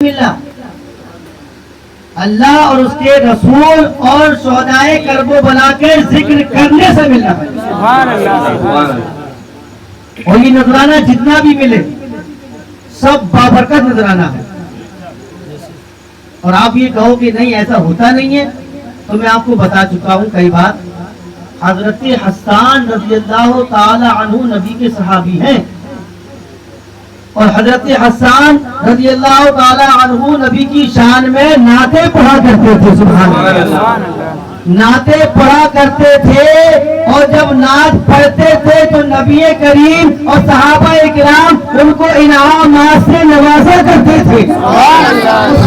اللہ اور اس کے رسول اور شہدائے کرب و بلا کے ذکر کرنے سے ملنا ہے. سبحان اللہ. اور یہ نذرانہ جتنا بھی ملے سب بابرکت نذرانہ ہے. اور آپ یہ کہو کہ نہیں ایسا ہوتا نہیں ہے تو میں آپ کو بتا چکا ہوں کئی بار. حضرت حسان رضی اللہ تعالی عنہ نبی کے صحابی ہیں اور حضرت حسان رضی اللہ تعالی عنہ نبی کی شان میں نعتیں پڑھا کرتے تھے. سبحان اللہ. نعتیں پڑھا کرتے تھے اور جب نعت پڑھتے تھے تو نبی کریم اور صحابہ کرام ان کو انعامات سے نوازا کرتے تھے.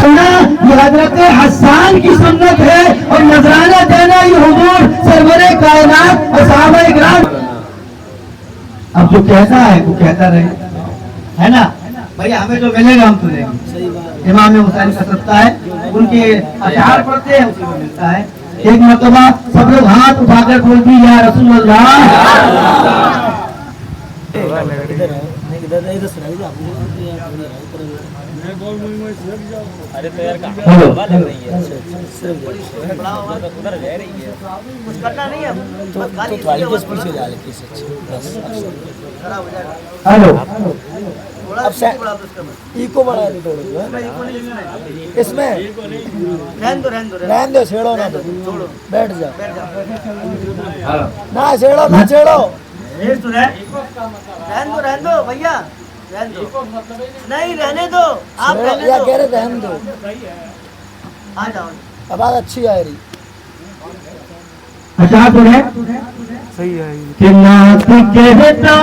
سنا یہ حضرت حسان کی سنت ہے اور نذرانہ دینا یہ حضور سرور کائنات اور صحابہ کرام. اب جو کہتا ہے وہ کہتا رہے ہے نا بھائی. ہمیں جو ملے گا ہم تو لیں گے. امام حسین کا سبتا ہے ان کے اشعار پڑھتے ہیں اسی میں ملتا ہے. ایک مرتبہ سب لوگ ہاتھ اٹھا کر بولتی یا رسول اللہ. ہلو ایکو بڑھا اس میں رہن دو چھیڑو نہ بیٹھ جاؤ نہ چھیڑو نہ چھیڑو رہن دو بھیا نہیں رہنے دو آپ کہہ رہے رہن دو. آ جاؤ آواز اچھی آ رہی. اچھا تو ہے صحیح ہے کہ نعت کہتا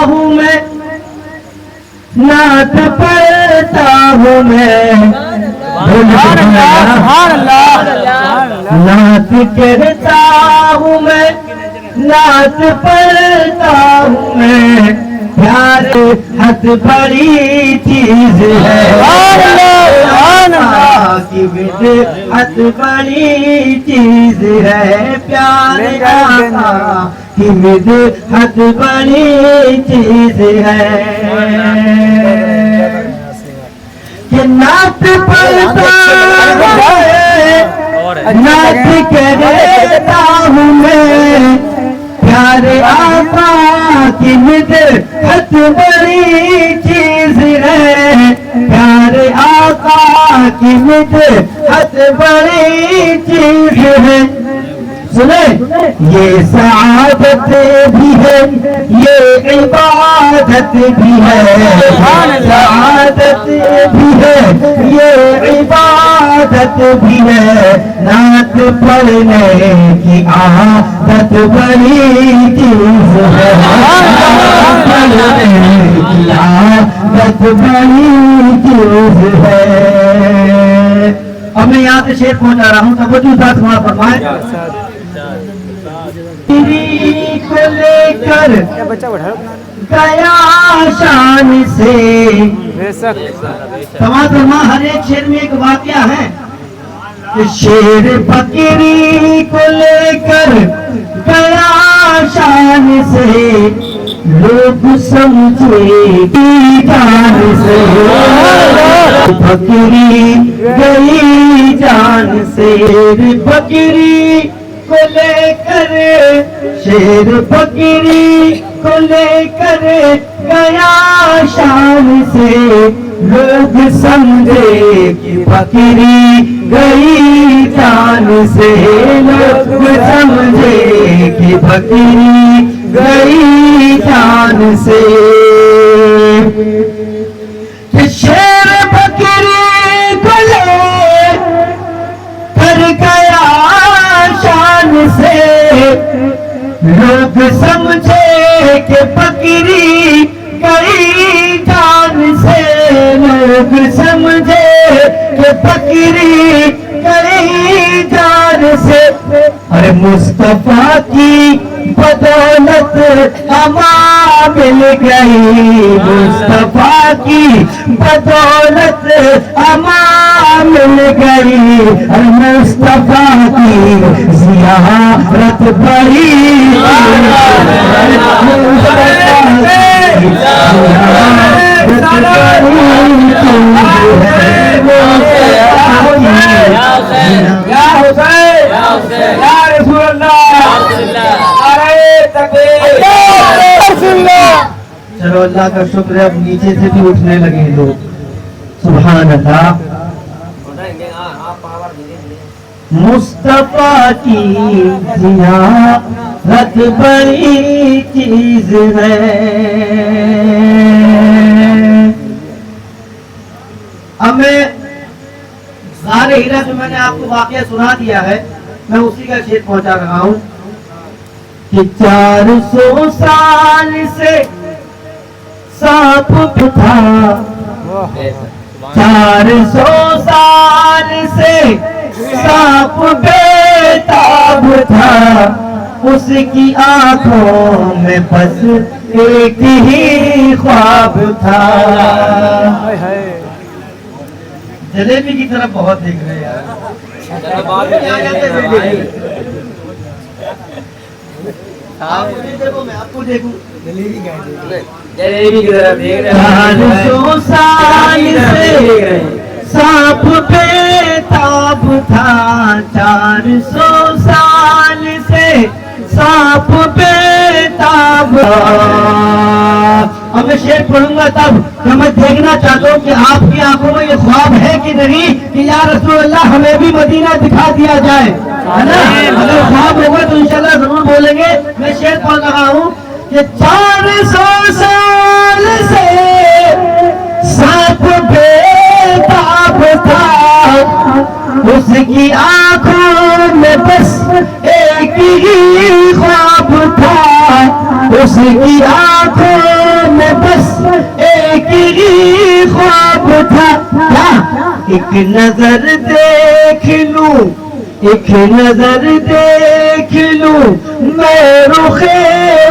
ہوں میں نعت پڑھتا ہوں میں. نعت کہتا ہوں میں نعت پڑھتا ہوں میں. پیار حد بڑی چیز ہے کی بدعت بڑی چیز ہے. پیار آقا کی بدعت بڑی چیز ہے. کہ نعت پڑھتا نعت کہتا ہوں میں. پیارے آقا کی مدحت بڑی چیز ہے. پیارے آقا کی مدحت بڑی چیز ہے. سنیں یہ سعادت بھی ہے یہ عبادت بھی ہے. سعادت بھی ہے یہ عبادت بھی ہے. نعت پڑھنے کی عادت بڑی چیز ہے. پڑھنے کی عادت بڑی چیز ہے. اب میں یہاں سے شعر پہنچا رہا ہوں توجہ ساتھ سنا فرمائیں. کو لے کر گیا شان سے. سماعت فرما ہر ایک شعر میں ایک واقعہ ہے. شیر بکری کو لے کر گیا شان سے لوگ سمجھے جان سے. بکری گئی جان سے. بکری کو لے کر شیر بکری کو لے کر گیا شان سے. لوگ سمجھے کہ بکری گئی جان سے. لوگ سمجھے کہ بکری گئی جان سے. شیر بکری کو لے کر گیا شان سے. لوگ سمجھے کہ بکری گئی جان سے. لوگ سمجھے کہ بکری گئی جان سے. ارے مصطفیٰ کی بدولت ہمیں مل گئی. مصطفیٰ کی بدولت ہمیں مل گئی. مصطفیٰ کی زیارت بڑی یا حسین یا رسول اللہ نعرہ تکبیر چلو اللہ کا شکر ہے، اب نیچے سے بھی اٹھنے لگے ہیں لوگ. سبحان اللہ. مصطفیٰ کی زیارت بڑی چیز ہے. اب میں غار ہیرا جو میں نے آپ کو واقعہ سنا دیا ہے، میں اسی کا شعر پہنچا رہا ہوں کہ 400 سال سے سانپ تھا، 400 سال سے سانپ بے تاب تھا، اس کی آنکھوں میں بس ایک ہی خواب تھا. جلیبی کی طرف بہت دیکھ رہے ہیں آپ دیکھو میں آپ کو دیکھوں. 400 سال سے سانپ بے تاب تھا، 400 سال سے سانپ بے تاب. اب میں شعر پڑھوں گا تب کہ میں دیکھنا چاہتا ہوں کہ آپ کی آنکھوں میں یہ خواب ہے کہ نہیں کہ یا رسول اللہ ہمیں بھی مدینہ دکھا دیا جائے، ہے نا؟ اگر خواب ہوگا تو انشاءاللہ ضرور بولیں گے. میں شعر پڑھ رہا ہوں کہ 400 سال سے سانپ بے تاب تھا، اس کی آنکھوں میں بس ایک ہی خواب تھا، اس کی آنکھوں میں بس ایک ہی خواب تھا. ایک نظر دیکھ لوں، ایک نظر دیکھ لوں میں رخ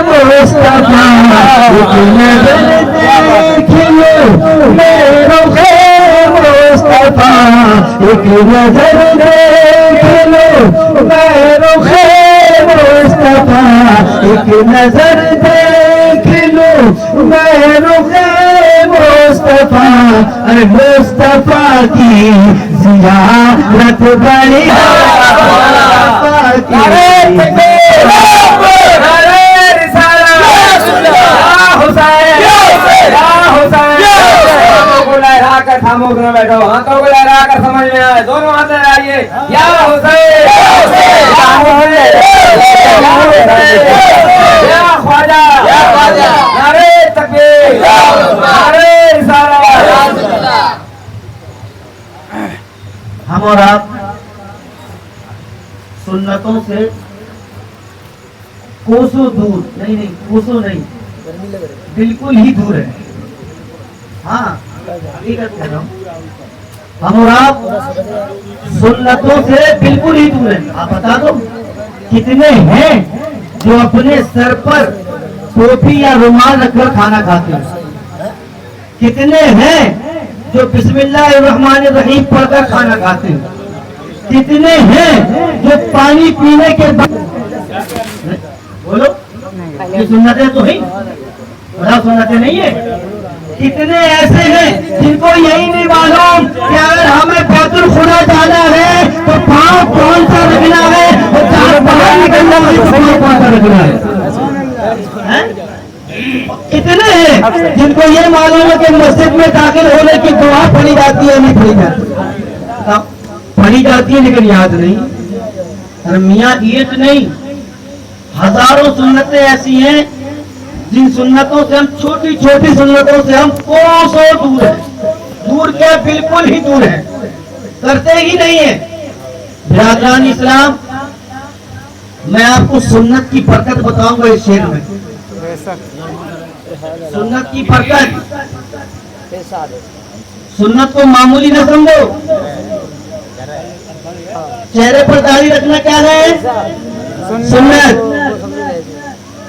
مصطفیٰ، ایک نظر دیکھ لوں میں رخ مصطفیٰ، ایک نظر دیکھ لوں میں رخ مصطفیٰ، ایک نظر دیکھ لوں میں رخ مصطفیٰ. ارے مصطفیٰ کی زیارت بڑی خاموش نہ بیٹھو، ہاتھوں کو لہرا کر سمجھ میں آئے، دونوں ہاتھ لہرائیے. یا حسین یا خواجہ نعرہ تکبیر نعرہ رسالت. ہم اور آپ سنتوں سے کوسوں دور نہیں، کوسوں نہیں، بالکل ہی دور ہے. ہاں حقیقت کہہ رہا ہوں، ہم اور آپ سنتوں سے بالکل ہی دور ہیں. آپ بتا دو کتنے ہیں جو اپنے سر پر ٹوپی یا رومال رکھ کر کھانا کھاتے ہیں؟ کتنے ہیں جو بسم اللہ الرحمن الرحیم پڑھ کر کھانا کھاتے ہیں؟ کتنے ہیں جو پانی پینے کے بعد بولو یہ سنتیں تو ہیں، بڑا سنتیں نہیں ہیں. کتنے ایسے ہیں جن کو یہی نہیں معلوم کہ اگر ہمیں بیت الخلا جانا ہے تو پاؤں کون سا رکھنا ہے، اور چار باہر نکلنا ہے تو پاؤں کون سا رکھنا ہے. کتنے ہیں جن کو یہ معلوم ہے کہ مسجد میں داخل ہونے کی دعا پڑھی جاتی ہے نہیں پڑھی جاتی، پڑھی جاتی ہے لیکن یاد نہیں. میاں ایک نہیں، ہزاروں سنتیں ایسی ہیں جن سنتوں سے ہم چھوٹی چھوٹی سنتوں سے ہم کوسوں دور ہیں، دور کے بالکل ہی دور ہیں، کرتے ہی نہیں ہیں. برادران اسلام، میں آپ کو سنت کی برکت بتاؤں گا اس شعر میں. سنت کی برکت، سنت کو معمولی نہ سمجھو. چہرے پر داڑھی رکھنا کیا ہے؟ سنت.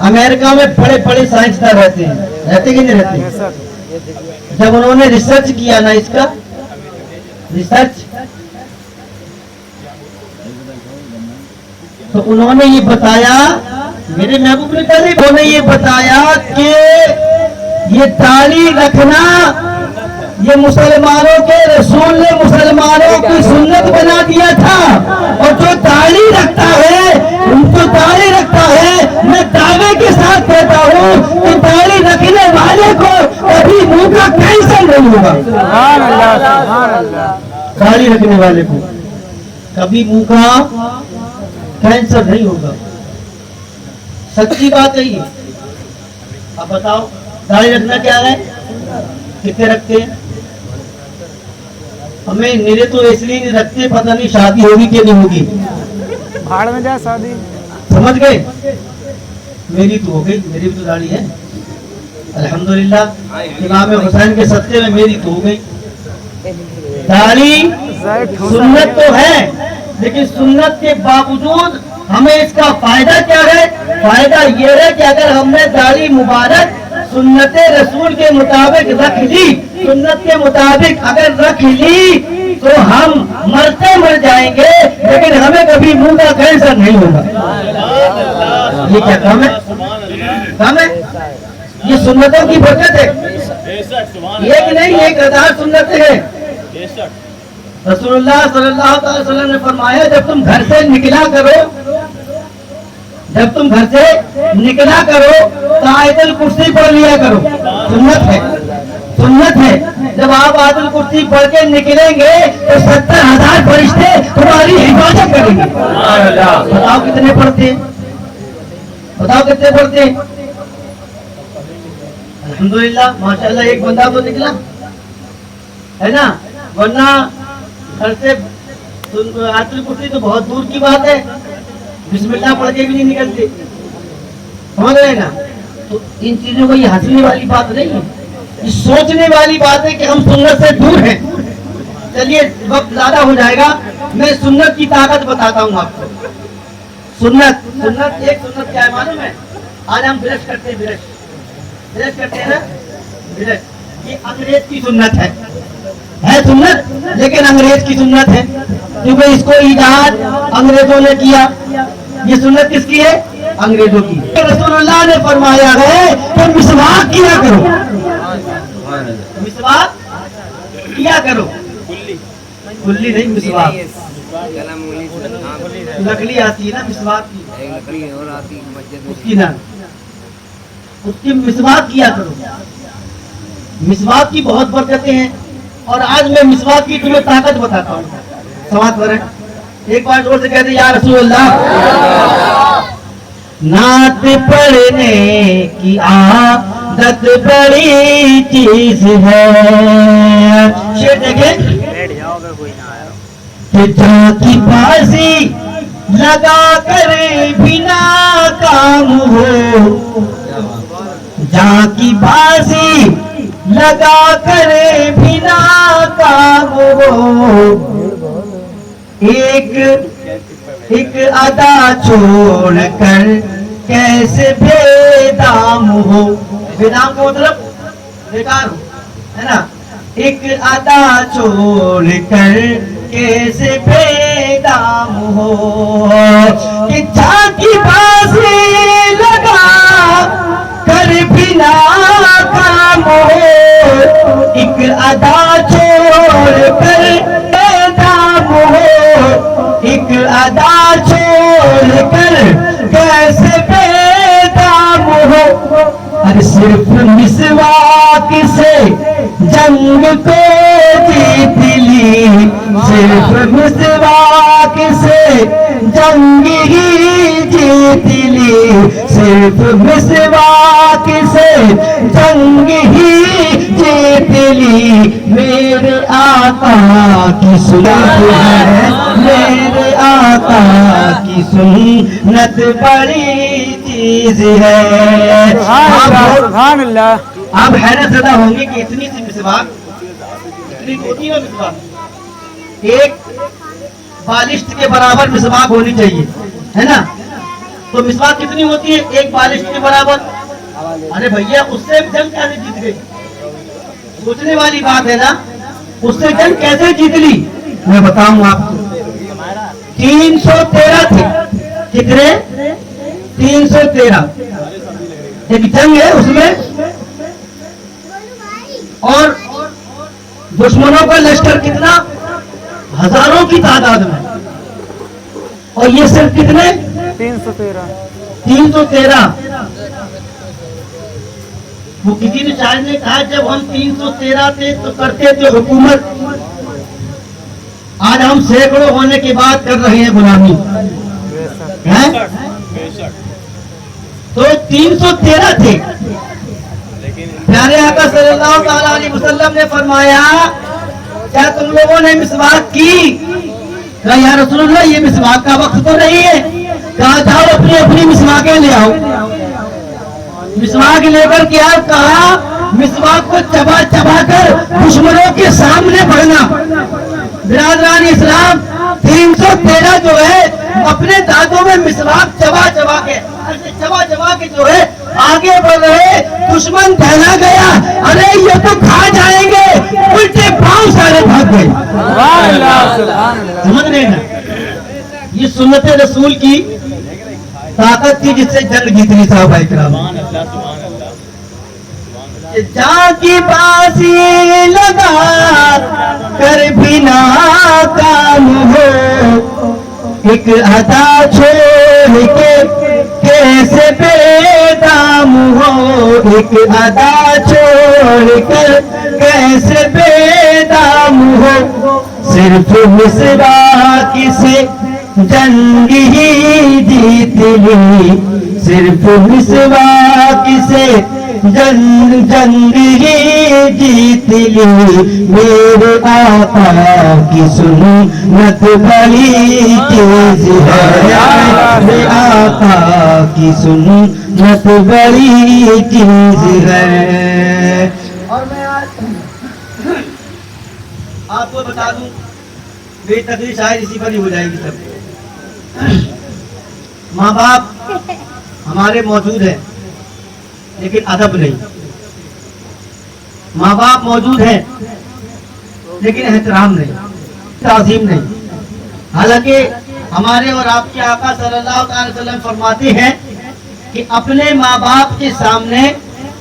امریکہ میں بڑے بڑے سائنسداں رہتے ہیں، رہتے کہ نہیں رہتے؟ جب انہوں نے ریسرچ کیا نا، اس کا ریسرچ، تو انہوں نے یہ بتایا، میرے محبوب نے کہا، انہوں نے یہ بتایا کہ یہ داڑھی رکھنا یہ مسلمانوں کے رسول نے مسلمانوں کی سنت सुन्नत बना दिया था। और जो दाढ़ी रखता है, उनको दाढ़ी रखता है, मैं दावे के साथ कहता हूँ कि दाढ़ी रखने वाले को कभी मुंह का कैंसर नहीं होगा। सुभान अल्लाह, सुभान अल्लाह। दाढ़ी रखने वाले को कभी मुंह का कैंसर नहीं होगा। सच्ची बात है ये। अब बताओ दाढ़ी रखना क्या है, कितने रखते हैं? हमें मेरे तो इसलिए नहीं रखते, पता नहीं शादी होगी कि नहीं होगी। भाड़ में जा शादी। समझ गए? मेरी तो हो गई, मेरी भी तो दाढ़ी है अल्हम्दुलिल्लाह। इमाम हुसैन के सदके में मेरी तो हो गई। दाढ़ी सुन्नत तो है, लेकिन सुन्नत के बावजूद हमें इसका फायदा क्या है? फायदा ये है कि अगर हमने दाढ़ी मुबारक सुन्नत रसूल के मुताबिक रख ली, सुन्नत के मुताबिक अगर रख ली, तो हम मरते मर जाएंगे, लेकिन हमें कभी मुंह का कैंसर नहीं होगा। ये क्या काम है? काम है? ये सुन्नतों की बरकत है। एक नहीं, 1000 सुन्नत है। रसूलुल्लाह सल्लल्लाहु अलैहि वसल्लम ने फरमाया, जब तुम घर से निकला करो, जब तुम घर से निकला करो तो आयतुल कुर्सी पढ़ लिया करो। सुन्नत है, सुन्नत है। जब आप आयतुल कुर्सी पढ़ के निकलेंगे तो 70,000 फरिश्ते तुम्हारी हिफाजत करेंगे। बताओ कितने पढ़ते? बताओ कितने पढ़ते? अल्हम्दुलिल्लाह, माशाल्लाह, एक बंदा तो निकला है ना, वरना घर से आयतुल कुर्सी तो बहुत दूर की बात है, बिस्मिल्लाह पढ़ के भी नहीं निकलते। समझ रहे ना? तो इन चीजों को ये हंसने वाली बात नहीं है, ये सोचने वाली बात है कि हम सुन्नत से दूर हैं। चलिए, वक्त ज्यादा हो जाएगा, मैं सुन्नत की ताकत बताता हूँ आपको। सुन्नत, सुन्नत एक सुन्नत क्या है मालूम है? आज हम ब्रश करते हैं, ब्रश करते हैं ना, ब्रश, ये अंग्रेज की सुन्नत है सुन्नत, लेकिन अंग्रेज की सुन्नत है, क्योंकि इसको इजाद अंग्रेजों ने किया। ये सुन्नत किसकी है? अंग्रेजों की। रसूलुल्लाह ने फरमाया है कि मिसवाक किया करो, मिसवाक किया करो। कुल्ली नहीं, मिसवाक। लकड़ी आती है ना मिसवाक की, उसकी ना, उसकी मिसवाक किया करो। मिसवाक की बहुत बरकतें हैं, और आज मैं मिसवाक की तुम्हें ताकत बताता हूँ। समाज पर एक बार जोर से कहते, या रसूल अल्लाह, नात पढ़ने की आदत बड़ी चीज है। शेर देखे, कि जाकी बाजी लगा कर बिना काम हो, जाकी बाजी लगा कर बिना काम हो, एक अदा छोड़ कर कैसे बेदाम हो। बेदाम का मतलब बेकार हो, है ना? एक अदा छोड़ कर कैसे बेदाम हो, कि जाकी बाजी लगा कर बिना काम हो, एक अदा छोड़ कर बेदाम हो, एक अदा छोड़ कर कैसे बेदाम हो। अरे सिर्फ मिसवाक से जंग को जीत ली, सिर्फ मिसवाक से जंग ही जीत ली, सिर्फ मिसवाक से जंग ही जीत ली। मेरे आका की सुन्नत है, मेरे आका की सुन्नत बड़ी चीज है। सुभान अल्लाह। आप हैरत ज़दा होंगे कि इतनी सी मिसवाक, इतनी होती है मिसवाक, एक बालिश्त के बराबर मिसवाक होनी चाहिए, है ना? तो मिसवाक कितनी होती है? एक बालिश्त के बराबर। अरे भैया, उससे जंग कैसे जीत गई? सोचने वाली बात है ना, उससे जंग कैसे जीत ली? मैं बताऊं आपको। 313 थे, कितने? 313। एक जंग है उसमें, और दुश्मनों का लश्कर कितना? हजारों की तादाद में। और ये सिर्फ कितने? 313। 313। वो किसी ने शायद ने कहा जब हम 313 थे तो करते थे हुकूमत, आज हम सैकड़ों होने के बाद कर रहे हैं गुलामी, हैं? तो 313 थे। प्यारे आका सल्लल्लाहु ताला अलैहि वसल्लम ने फरमाया, क्या तुम लोगों ने मिसवाक की? कहा या रसूलुल्लाह ये मिसवाक का वक्त तो नहीं है। कहा जाओ अपनी अपनी मिसवाकें ले आओ। मिसवाक लेकर के आओ। कहा मिसवाक को चबा चबा कर दुश्मनों के सामने बढ़ना। बिरादरान इस्लाम 313 जो है अपने दांतों में मिसवाक चबा चबा के जो है आगे बढ़ रहे, दुश्मन दहला गया, अरे ये तो खा जाएंगे, उल्टे पांव सारे भाग गए। समझ रहे ना, ये सुन्नत रसूल की ताकत थी जिससे जंग जीतनी साहब इकराम। जहाँ की बासी लगा कर भी नाकाम हो, एक अदा छोड़ के कैसे बेदाम हो, एक अदा छोड़ कर कैसे बेदाम हो, सिर्फ मिसवाक से जंग ही जीत ली, सिर्फ मिसवाक से जंग ही जीत ली, मेरे आका की सुन्नत बड़ी तेज है, मेरे आका की सुन्नत बड़ी तेज है। और मैं आज आपको बता दूं, मेरी तकरीर शायद इसी पर ही हो जाएगी सब। माँ बाप हमारे मौजूद हैं लेकिन अदब नहीं, माँ बाप मौजूद हैं लेकिन एहतराम नहीं, ताज़ीम नहीं। हालांकि हमारे और आपके आका सल्लल्लाहु अलैहि वसल्लम फरमाते हैं कि अपने माँ बाप के सामने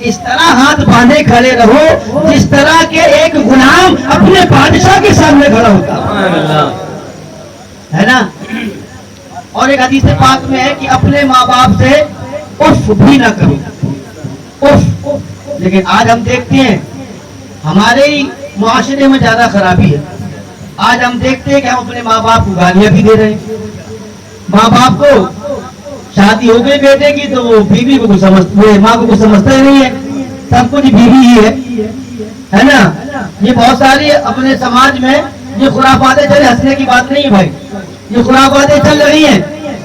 इस तरह हाथ बांधे खड़े रहो जिस तरह के एक गुलाम अपने बादशाह के सामने खड़ा होता है ना। और एक हदीस पाक में है कि अपने माँ बाप से उफ भी ना करो, उफ। लेकिन आज हम देखते हैं हमारे ही मुआशरे में ज्यादा खराबी है। आज हम देखते हैं कि हम अपने माँ बाप को गालियां भी दे रहे हैं। माँ बाप को शादी हो गई बेटे की तो वो बीवी को समझते, माँ को समझता ही नहीं है, सब कुछ बीवी ही है ना। ये बहुत सारी अपने समाज में ये खुराफातें चले, हंसने की बात नहीं है भाई, ये खुराफातें चल रही हैं।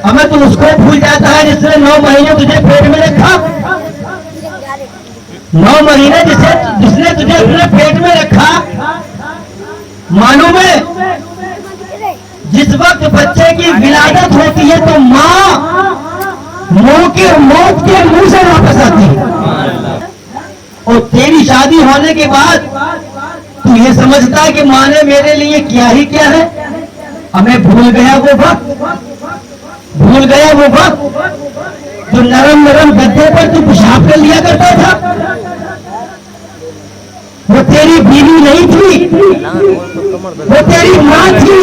हमें तो उसको भूल जाता है जिसने 9 महीने तुझे पेट में रखा, 9 महीने जिसने तुझे अपने पेट में रखा। मालूम है जिस वक्त बच्चे की विलादत होती है तो माँ मौत के मुंह से वापस आती है, और तेरी शादी होने के बाद तू ये समझता है कि माँ ने मेरे लिए क्या ही क्या है। हमें भूल गया वो वक्त जो नरम नरम गद्दे पर तू पेशाब कर लिया करता था। वो तेरी बीवी नहीं थी, वो तेरी माँ थी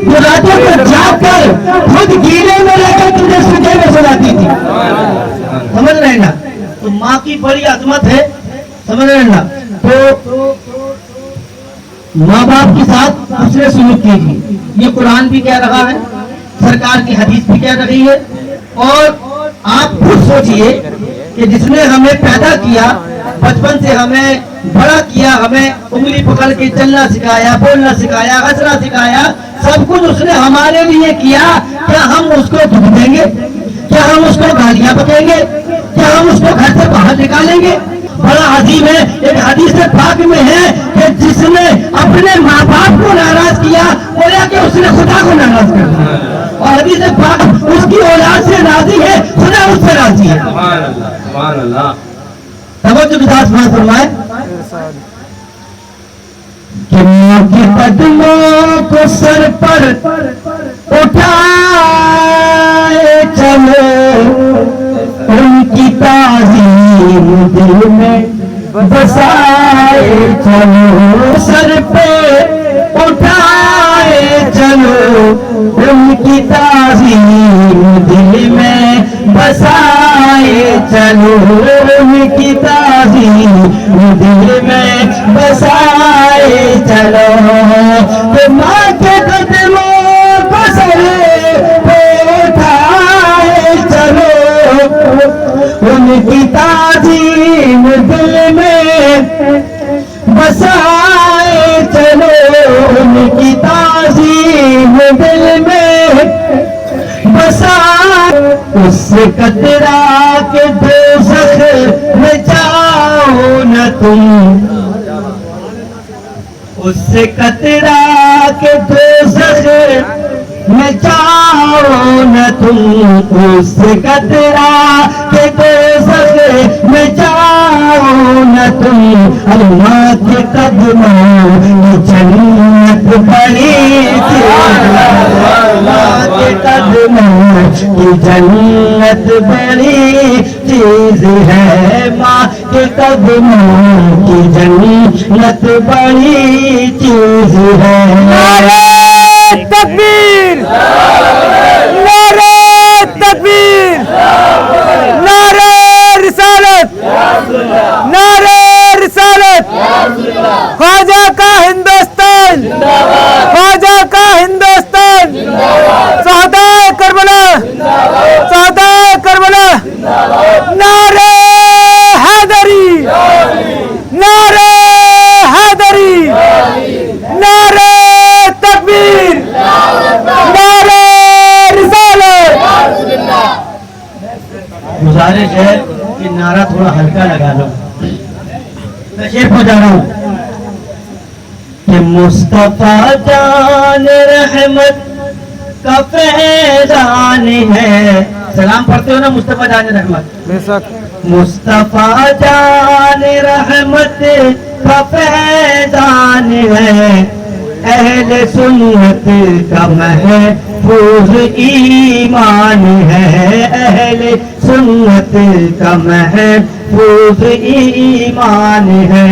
जो रातों को जाग कर खुद गीले में रहकर तुझे सुबह में सुलाती थी। समझ रहे ना, तो माँ की बड़ी अजमत है, समझ रहे ना। तो माँ बाप के साथ दूसरे सुलूक कीजिए, ये कुरान भी कह रहा है, सरकार की हदीस भी कह रही है। और आप खुद सोचिए कि जिसने हमें पैदा किया, बचपन से हमें बड़ा किया, हमें उंगली पकड़ के चलना सिखाया, बोलना सिखाया, हंसना सिखाया, सब कुछ उसने हमारे लिए किया। क्या हम उसको दुख देंगे? क्या हम उसको गालियां बकेंगे? क्या हम उसको घर से बाहर निकालेंगे? बड़ा अजीब है, एक हदीस पाक में है कि जिसने अपने माँ बाप को नाराज किया, बोला कि उसने खुदा को नाराज कर दिया। और हदीस पाक उसकी औलाद से राजी है, खुदा उससे राजी है। तवज्जो के साथ फरमाए कि माँ के कदमों को सर पर उठाए चलो, उनकी ताज़ीम दिल में बसाए चलो, सर पे उठाए चलो उनकी ताज़ीम दिल में बसाए चलो, तो माँ के कदमों को सर पे उठाए चलो, उनकी ताज़ीम दिल में बसाए चलो, उनकी ताज़ीम दिल में बसाए। उससे कतरा के दोज़ख में जाओ न तुम, उससे कतरा के दोज़ख में जाओ न तुम, उससे कतरा के दोज़ख में जाओ न तुम। अल्लाह के कदमों की जन्नत बड़ी थी, अल्लाह के कदमों की जन्नत बड़ी चीज है, माँ के कदमों की जन्नत बड़ी चीज है। नारे तकबीर, नारे तकबीर, नारे रिसालत, नारे रिसालत। ख्वाजा का हिंदुस्तान, ख्वाजा का हिंदुस्तान, शहदाए करबला, शहदाए करबला। नारे हैदरी, नारे हैदरी, नारे तकबीर, नारे रिसालत। गुजारिश है कि नारा थोड़ा हल्का लगा लो। मैं शेर पहुंचा रहा हूँ कि मुस्तफा जान रहमत का फैजान है। सलाम पढ़ते हो ना मुस्तफा जान रहमत। बेशक मुस्तफा जान रहमत का फैजान है, अहले सुन्नत का महफूज ईमान है, अहले सुन्नत का महफूज ईमान है।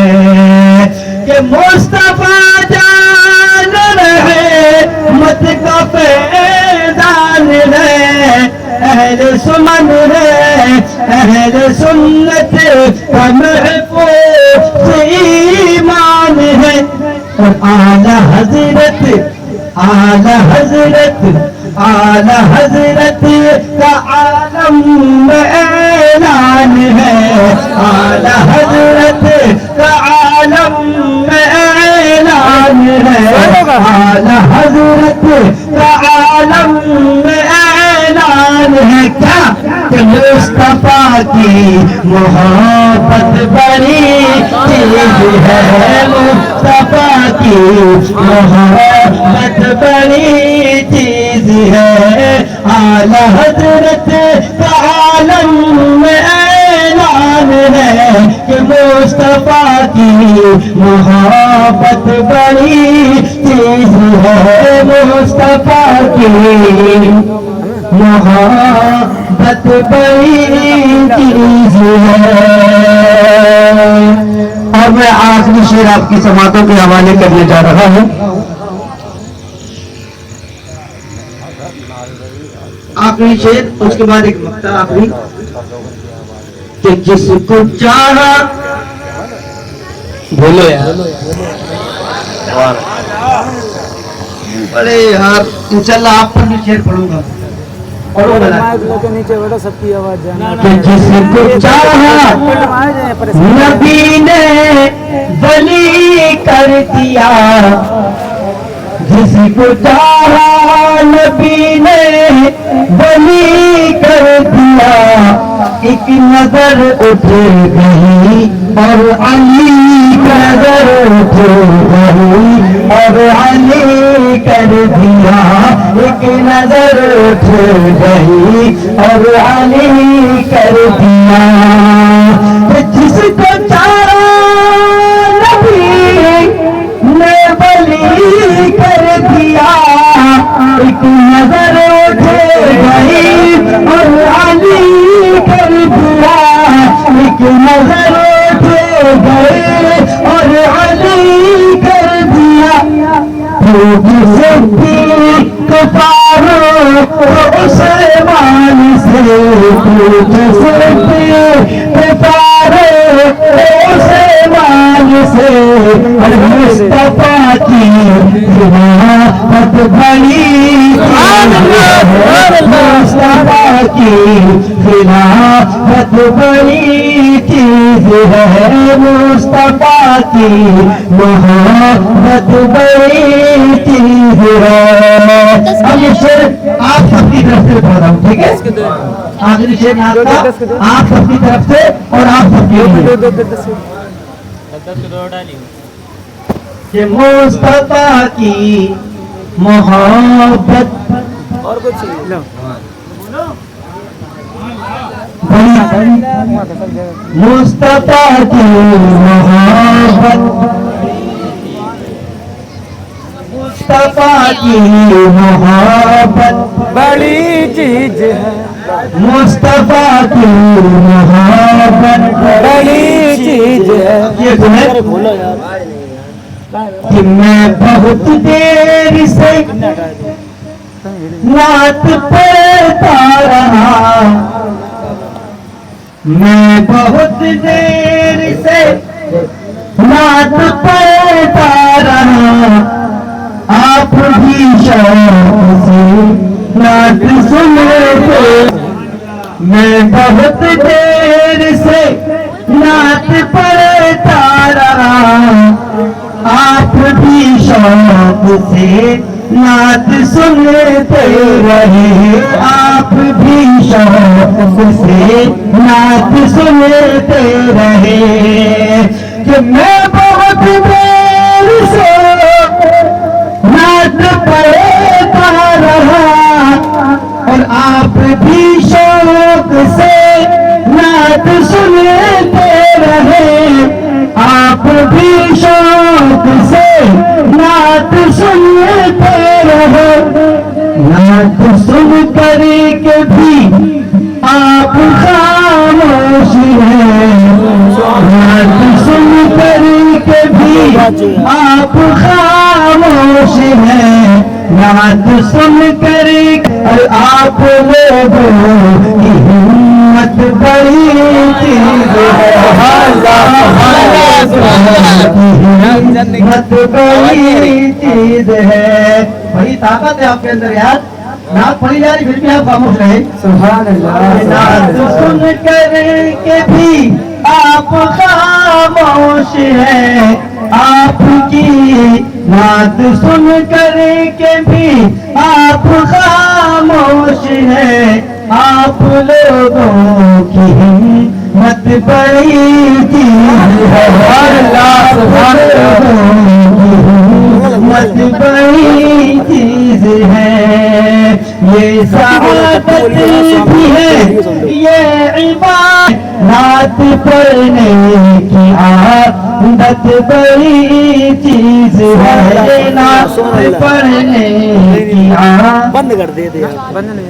कि मुस्तफा जान रहमत का फैजान है, अहले सुमन है, अहले सुन्नत का महफूज ईमान है। और आला हजरत, आला हजरत, आला हजरत का आलम में ऐलान है, आला हजरत का आलम में ऐलान है, आला हजरत का आलम में ऐलान है। क्या कि मुस्तफा की मोहब्बत बड़ी चीज है, मुस्तफा की मोहब्बत बड़ी चीज है। आला हजरत का आलम में ऐलान है कि मुस्तफा की मोहब्बत बड़ी चीज है, मुस्तफा की मोहब्बत बड़ी चीज है। और मैं आखिरी शेर आपकी समातों के हवाले करने जा रहा हूँ। आखिरी शेर, उसके बाद एक मक्ता आखिरी। कि जिसको चाहा, बोलो यार, बड़े यार, इंशाल्लाह आप पर भी शेर पढ़ूंगा। पढ़ो बला माइक लेके नीचे बैठो, सबकी आवाज जाना। कि जिसको चाहा नबी ने वली कर दिया, जिसको चाहा नबी ने वली कर दिया। एक नजर उठ गई और अली नजर उठ गई और अली कर दिया। एक नजर उठ गई और अली कर दिया। जिसको चाहा नबी ने वली कर दिया, एक नजर उठ गई और अली कर दिया। एक नजर उठ गई और अली कर दिया। जिसे کفاروں عثمان سے پوچھ سکتے کفاروں عثمان سے مصطفیٰ کی خلافت بڑی مصطفیٰ کی خلافت بڑی چیز ہے مصطفیٰ کی محبت بڑی چیز ہے اب یہ شعر آپ سب کی طرف سے پڑھ رہا ہوں ٹھیک ہے آخری شعر نعت کا آپ سب کی طرف سے اور آپ سب کے لیے کہ مصطفیٰ کی محبت اور کچھ مصطفیٰ کی محبت مصطفیٰ کی محبت بڑی چیز ہے مصطفیٰ کی محبت بڑی چیز ہے یہ سنیں کہ میں بہت دیر سے نعت پڑھتا رہا میں بہت دیر سے نعت پڑھتا رہا آپ بھی شوق سے نعت سنتے میں بہت دیر سے نعت پڑھتا رہا آپ بھی شوق سے نعت سنتے رہے آپ بھی شوق سے نعت سنتے رہے کہ میں بہت دیر سے نعت پڑھتا رہا اور آپ بھی شوق سے نعت سنتے رہے آپ بھی شوق سے نعت سنتے رہے نعت سن کر کے بھی آپ خاموش ہیں نعت سن کر کے بھی آپ خاموش ہیں نعت سن کر آپ لوگوں کی ہمت بڑی چیز ہے ہمت بڑی چیز ہے بڑی طاقت ہے آپ کے اندر یار نعت پڑھی جا رہی پھر بھی آپ خاموش رہے سبحان اللہ نعت سن کر کے بھی آپ خاموش ہیں آپ کی نعت سن کر کے بھی آپ خاموش ہیں آپ لوگوں کی ہمت بڑی چیز ہے ہمت بڑی چیز ہے یہ سعادت بھی ہے یہ عبادت نعت پڑھنے کی عادت بڑی چیز ہے نعت پڑھنے کی عادت بند کر دے دے بند نہیں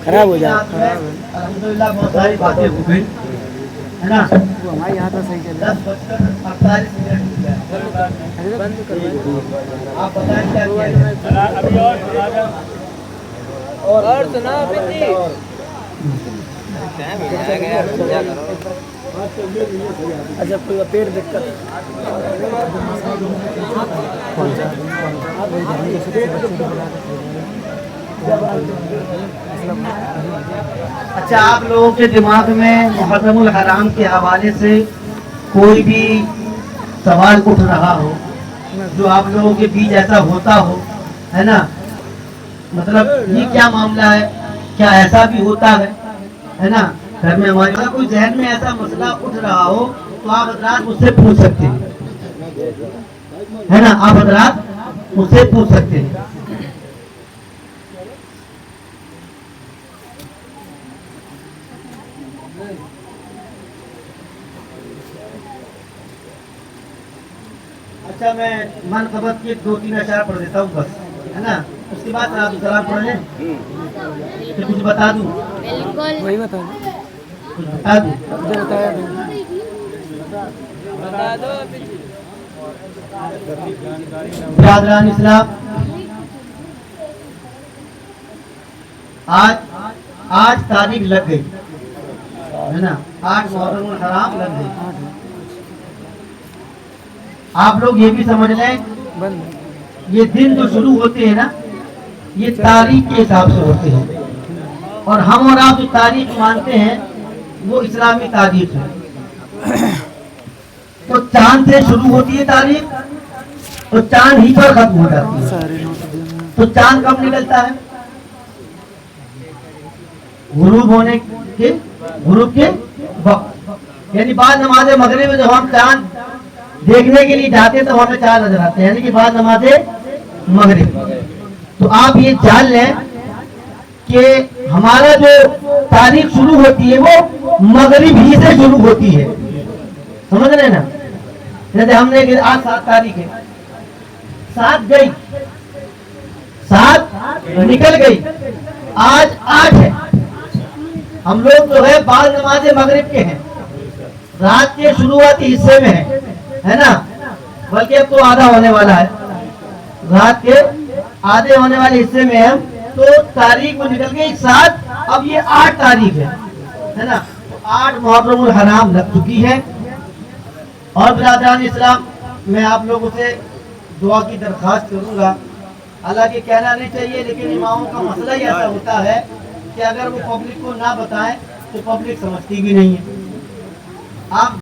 خراب ہو جائے الحمدللہ بہت ساری باتیں ہو گئی ہے نا ہمارے یہاں تو صحیح چل رہا 10:48 بند کر آپ بتائیں کیا کیا ہے اور سنا اچھا کوئی پیٹ دقت اچھا آپ لوگوں کے دماغ میں محرم الحرام کے حوالے سے کوئی بھی سوال اٹھ رہا ہو جو آپ لوگوں کے بیچ ایسا ہوتا ہو ہے نا مطلب یہ کیا معاملہ ہے کیا ایسا بھی ہوتا ہے نا گھر میں ہمارے اگر کوئی ذہن میں ایسا مسئلہ اٹھ رہا ہو تو آپ حضرات مجھ سے پوچھ سکتے ہیں ہے نا آپ حضرات مجھ سے پوچھ سکتے ہیں اچھا میں من خبر کی 2-3 اشعار پڑھ دیتا ہوں بس ہے نا اس کے بعد آپ سلام پڑھ لیں پھر کچھ بتا دوں وہی بتا کچھ بتا دوں بتایا बिरादरान इस्लाम, आज तारीख लग गई है ना, 8 मुहर्रम हराम लग गई। आप लोग ये भी समझ लें, ये दिन जो शुरू होते हैं ना, ये तारीख के हिसाब से होते हैं, और हम और आप जो तारीख मानते हैं वो इस्लामी तारीख है। तो चांद से शुरू होती है तारीख, तो चांद ही पर खत्म हो जाती है। तो चांद कब निकलता है? गुरूब के वक्त, यानी बाद नमाज मगरिब में जब हम चांद देखने के लिए जाते हैं तो हमें चांद नजर आते हैं, यानी कि बाद नमाज मगरिब। तो आप ये जान लें कि हमारा जो तारीख शुरू होती है वो मगरिब ही से शुरू होती है, समझ रहे हैं ना। जैसे हमने आज 7 तारीख है, 7 गई, 7 निकल गई, आज 8 है। हम लोग जो है बाद नमाज मगरिब के हैं, रात के शुरुआती हिस्से में है ना, बल्कि अब तो आधा होने वाला है, रात के आधे होने वाले हिस्से में हम, तो तारीख में निकल गई 7, अब ये 8 तारीख है ना। तो 8 मुहर्रम हराम लग चुकी है। और बिरादरान इस्लाम, मैं आप लोगों से दुआ की दरख्वास्त करूंगा। हालांकि कहना नहीं चाहिए, लेकिन इमामों का मसला ही ऐसा होता है कि अगर वो पब्लिक को ना बताएं तो पब्लिक समझती भी नहीं है। आप